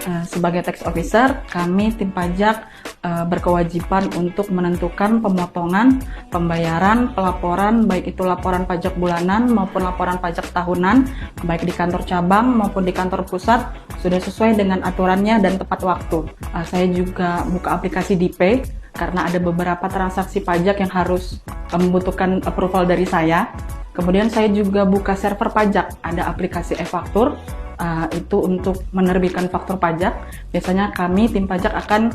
Sebagai tax officer, kami tim pajak berkewajiban untuk menentukan pemotongan, pembayaran, pelaporan, baik itu laporan pajak bulanan maupun laporan pajak tahunan, baik di kantor cabang maupun di kantor pusat, sudah sesuai dengan aturannya dan tepat waktu. Saya juga buka aplikasi DP karena ada beberapa transaksi pajak yang harus membutuhkan approval dari saya. Kemudian saya juga buka server pajak, ada aplikasi e-faktur. Itu untuk menerbitkan faktur pajak. Biasanya kami tim pajak akan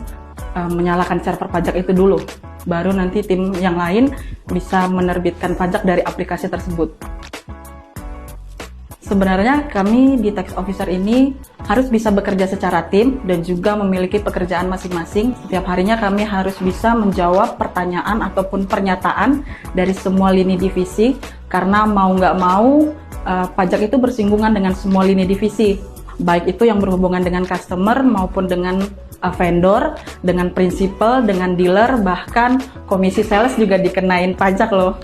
menyalakan server pajak itu dulu, baru nanti tim yang lain bisa menerbitkan pajak dari aplikasi tersebut. Sebenarnya kami di tax officer ini harus bisa bekerja secara tim dan juga memiliki pekerjaan masing-masing. Setiap harinya kami harus bisa menjawab pertanyaan ataupun pernyataan dari semua lini divisi, karena mau nggak mau pajak itu bersinggungan dengan semua lini divisi, baik itu yang berhubungan dengan customer maupun dengan vendor, dengan prinsipal, dengan dealer, bahkan komisi sales juga dikenain pajak loh.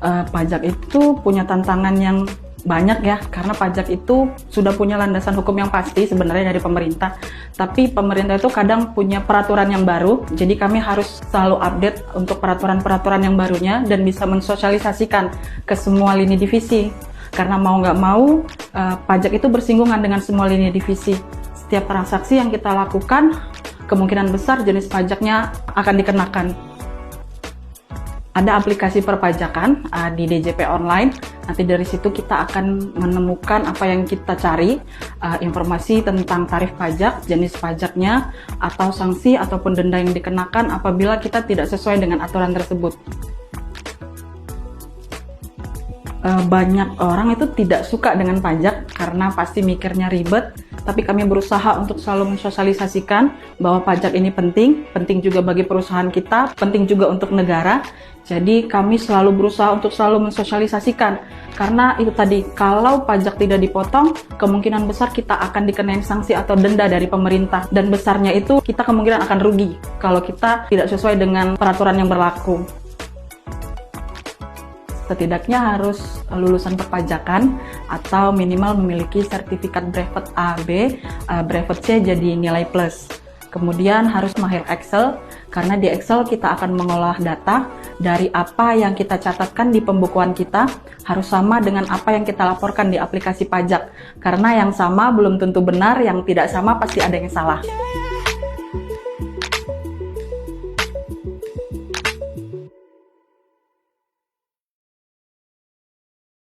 Pajak itu punya tantangan yang banyak ya, karena pajak itu sudah punya landasan hukum yang pasti sebenarnya dari pemerintah, tapi pemerintah itu kadang punya peraturan yang baru, jadi kami harus selalu update untuk peraturan-peraturan yang barunya dan bisa mensosialisasikan ke semua lini divisi, karena mau nggak mau pajak itu bersinggungan dengan semua lini divisi. Setiap transaksi yang kita lakukan, kemungkinan besar jenis pajaknya akan dikenakan. Ada aplikasi perpajakan di DJP Online. Nanti dari situ kita akan menemukan apa yang kita cari, informasi tentang tarif pajak, jenis pajaknya, atau sanksi ataupun denda yang dikenakan apabila kita tidak sesuai dengan aturan tersebut. Banyak orang itu tidak suka dengan pajak karena pasti mikirnya ribet, tapi kami berusaha untuk selalu mensosialisasikan bahwa pajak ini penting juga bagi perusahaan kita, penting juga untuk negara. Jadi kami selalu berusaha untuk selalu mensosialisasikan, karena itu tadi, kalau pajak tidak dipotong, kemungkinan besar kita akan dikenain sanksi atau denda dari pemerintah, dan besarnya itu kita kemungkinan akan rugi kalau kita tidak sesuai dengan peraturan yang berlaku. Setidaknya harus lulusan perpajakan atau minimal memiliki sertifikat brevet A, B, brevet C jadi nilai plus. Kemudian harus mahir Excel, karena di Excel kita akan mengolah data dari apa yang kita catatkan di pembukuan kita harus sama dengan apa yang kita laporkan di aplikasi pajak. Karena yang sama belum tentu benar, yang tidak sama pasti ada yang salah.